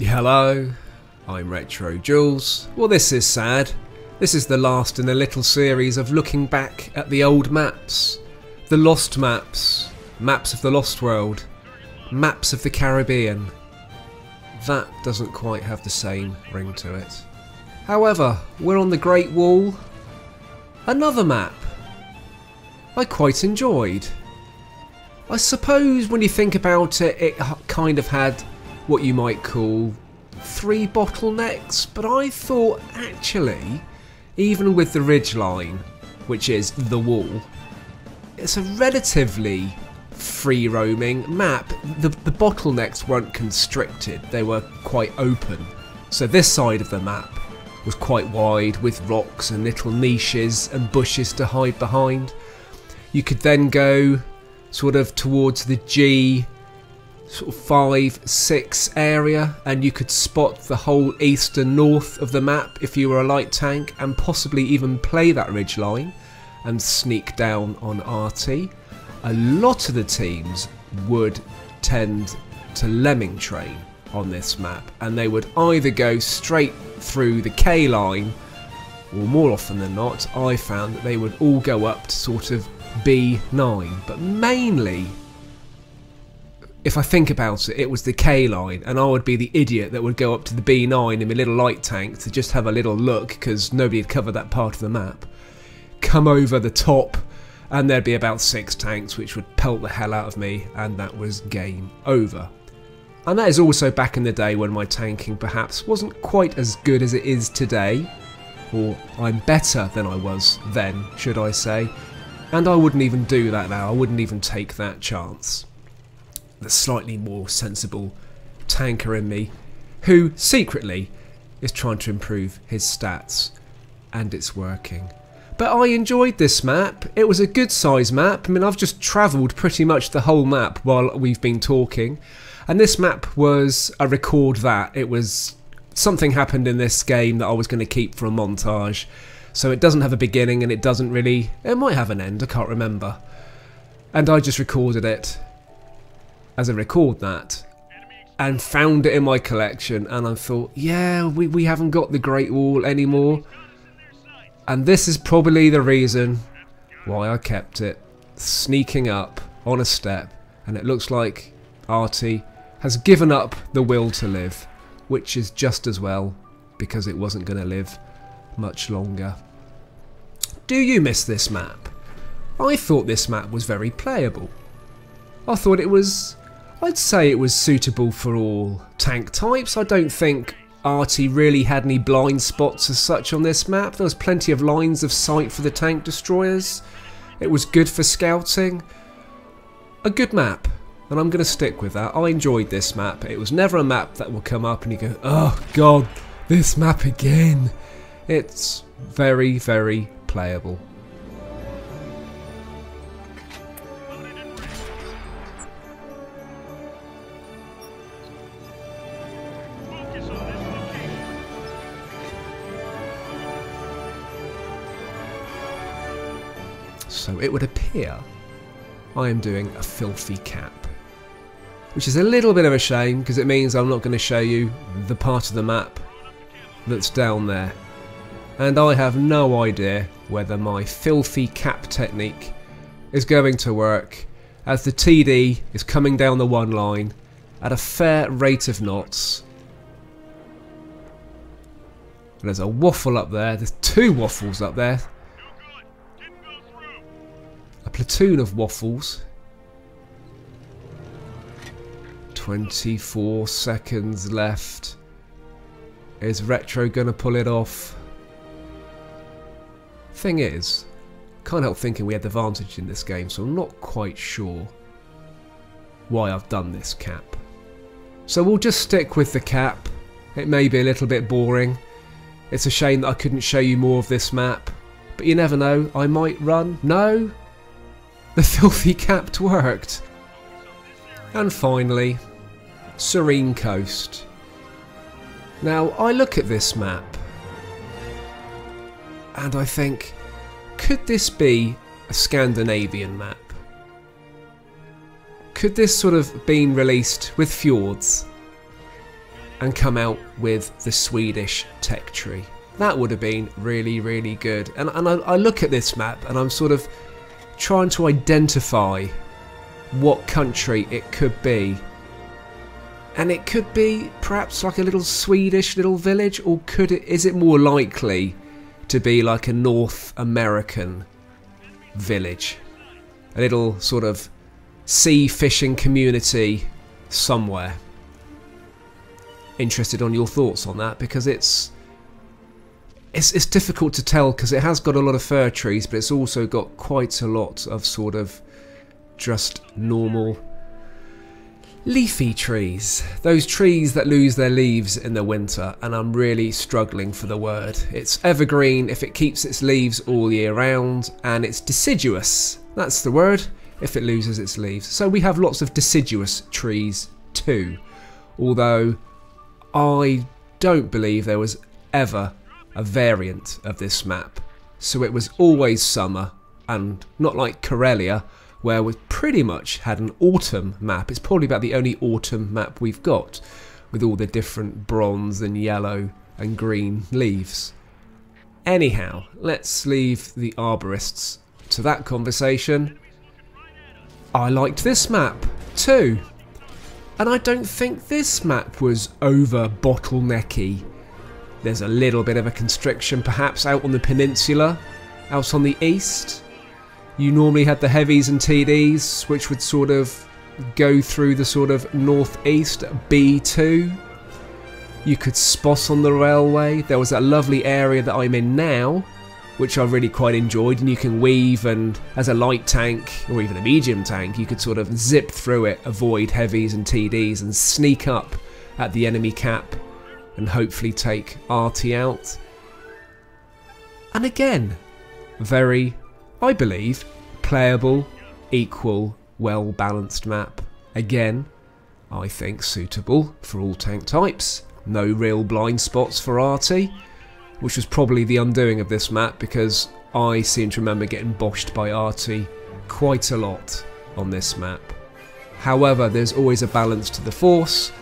Hello, I'm RetroJules. Well, this is sad. This is the last in a little series of looking back at the old maps. The lost maps. Maps of the Lost World. Maps of the Caribbean. That doesn't quite have the same ring to it. However, we're on the Great Wall. Another map I quite enjoyed. I suppose when you think about it, it kind of had what you might call 3 bottlenecks, but I thought actually, even with the ridgeline, which is the wall, it's a relatively free roaming map. The bottlenecks weren't constricted, they were quite open. So this side of the map was quite wide with rocks and little niches and bushes to hide behind. You could then go sort of towards the G sort of 5-6 area and you could spot the whole east and north of the map if you were a light tank, and possibly even play that ridgeline and sneak down on RT. A lot of the teams would tend to lemming train on this map, and they would either go straight through the K line, or more often than not I found that they would all go up to sort of B9, but mainly, if I think about it, it was the K line, and I would be the idiot that would go up to the B9 in my little light tank to just have a little look because nobody had covered that part of the map. Come over the top and there'd be about 6 tanks which would pelt the hell out of me, and that was game over. And that is also back in the day when my tanking perhaps wasn't quite as good as it is today, or I'm better than I was then, should I say, and I wouldn't even do that now. I wouldn't even take that chance. The slightly more sensible tanker in me, who secretly is trying to improve his stats, and it's working. But I enjoyed this map. It was a good size map. I mean, I've just travelled pretty much the whole map while we've been talking, and this map was a record that. It was something happened in this game that I was going to keep for a montage, so it doesn't have a beginning and it doesn't really, it might have an end, I can't remember, and I just recorded it as a record that and found it in my collection, and I thought, yeah, we haven't got the Great Wall anymore, and this is probably the reason why I kept it. Sneaking up on a step, and it looks like Artie has given up the will to live, which is just as well, because it wasn't going to live much longer. Do you miss this map? I thought this map was very playable. I thought it was, I'd say it was suitable for all tank types. I don't think Artie really had any blind spots as such on this map. There was plenty of lines of sight for the tank destroyers. It was good for scouting. A good map, and I'm going to stick with that. I enjoyed this map. It was never a map that will come up and you go, oh god, this map again. It's very, very playable. So it would appear I am doing a filthy cap, which is a little bit of a shame because it means I'm not going to show you the part of the map that's down there, and I have no idea whether my filthy cap technique is going to work, as the TD is coming down the one line at a fair rate of knots. There's a waffle up there, there's 2 waffles up there. A platoon of waffles. 24 seconds left. Is Retro gonna pull it off? Thing is, can't help thinking we had the advantage in this game, so I'm not quite sure why I've done this cap. So we'll just stick with the cap. It may be a little bit boring. It's a shame that I couldn't show you more of this map. But you never know, I might run. No! The filthy cap worked. And finally, Serene Coast. Now, I look at this map and I think, could this be a Scandinavian map? Could this sort of been released with fjords and come out with the Swedish tech tree? That would have been really, really good. And I look at this map and I'm sort of trying to identify what country it could be. And it could be perhaps like a little Swedish little village, or is it more likely to be like a North American village? A little sort of sea fishing community somewhere. Interested on your thoughts on that, because it's difficult to tell, because it has got a lot of fir trees, but it's also got quite a lot of sort of just normal leafy trees. Those trees that lose their leaves in the winter, and I'm really struggling for the word. It's evergreen if it keeps its leaves all year round, and it's deciduous. That's the word, if it loses its leaves. So we have lots of deciduous trees too, although I don't believe there was ever a variant of this map. So it was always summer, and not like Karelia, where we pretty much had an autumn map. It's probably about the only autumn map we've got, with all the different bronze and yellow and green leaves. Anyhow, let's leave the arborists to that conversation. I liked this map too, and I don't think this map was over bottlenecky. There's a little bit of a constriction perhaps out on the peninsula, out on the east. You normally had the heavies and TDs, which would sort of go through the sort of northeast B2. You could spot on the railway. There was that lovely area that I'm in now, which I really quite enjoyed, and you can weave, and as a light tank or even a medium tank you could sort of zip through it, avoid heavies and TDs and sneak up at the enemy cap and hopefully take RT out. And again, very, I believe, playable, equal, well balanced map. Again, I think suitable for all tank types. No real blind spots for RT, which was probably the undoing of this map, because I seem to remember getting boshed by RT quite a lot on this map. However, there's always a balance to the force,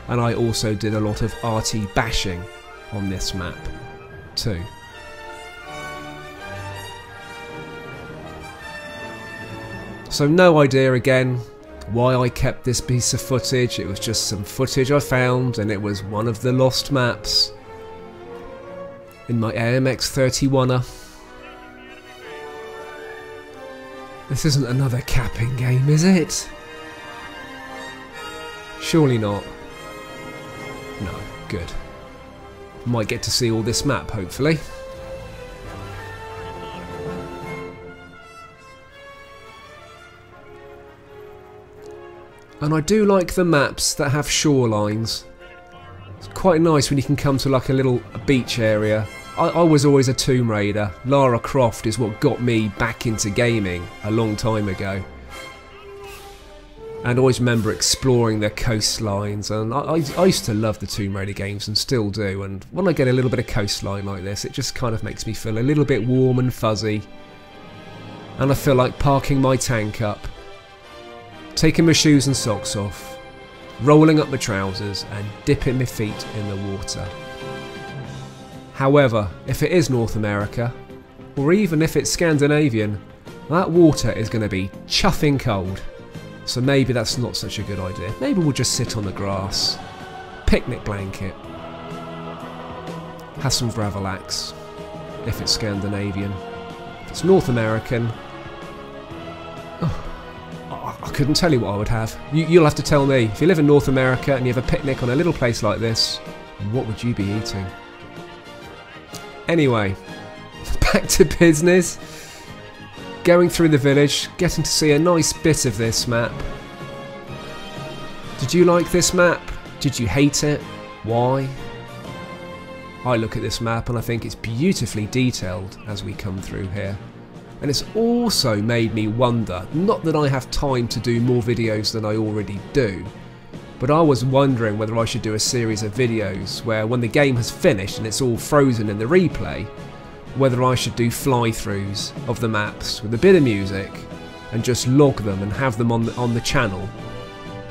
and I also did a lot of RT bashing on this map too. So no idea again why I kept this piece of footage. It was just some footage I found, and it was one of the lost maps in my AMX 31er. This isn't another capping game, is it? Surely not. No, good. Might get to see all this map, hopefully. And I do like the maps that have shorelines. It's quite nice when you can come to like a little beach area. I was always a Tomb Raider. Lara Croft is what got me back into gaming a long time ago. And I always remember exploring their coastlines, and I used to love the Tomb Raider games and still do, and when I get a little bit of coastline like this, it just kind of makes me feel a little bit warm and fuzzy. And I feel like parking my tank up, taking my shoes and socks off, rolling up my trousers and dipping my feet in the water. However, if it is North America, or even if it's Scandinavian, that water is going to be chuffing cold. So maybe that's not such a good idea. Maybe we'll just sit on the grass, picnic blanket, have some Gravelax, if it's Scandinavian. If it's North American, I couldn't tell you what I would have. You'll have to tell me. If you live in North America and you have a picnic on a little place like this, what would you be eating? Anyway, back to business. Going through the village, getting to see a nice bit of this map. Did you like this map? Did you hate it? Why? I look at this map and I think it's beautifully detailed as we come through here. And it's also made me wonder, not that I have time to do more videos than I already do, but I was wondering whether I should do a series of videos where when the game has finished and it's all frozen in the replay, whether I should do fly-throughs of the maps with a bit of music and just log them and have them on the channel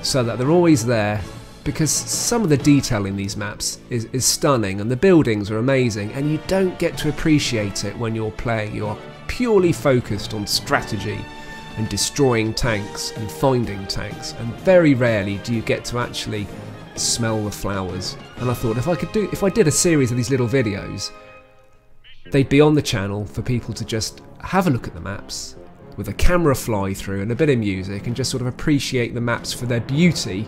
so that they're always there, because some of the detail in these maps is stunning and the buildings are amazing, and you don't get to appreciate it when you're playing. You're purely focused on strategy and destroying tanks and finding tanks, and very rarely do you get to actually smell the flowers. And I thought if I did a series of these little videos, they'd be on the channel for people to just have a look at the maps with a camera fly through and a bit of music and just sort of appreciate the maps for their beauty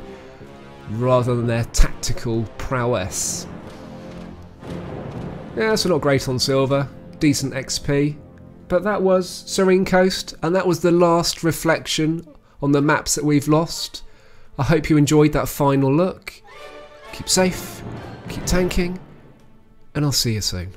rather than their tactical prowess. Yeah, so not great on silver, decent XP, but that was Serene Coast, and that was the last reflection on the maps that we've lost. I hope you enjoyed that final look. Keep safe, keep tanking, and I'll see you soon.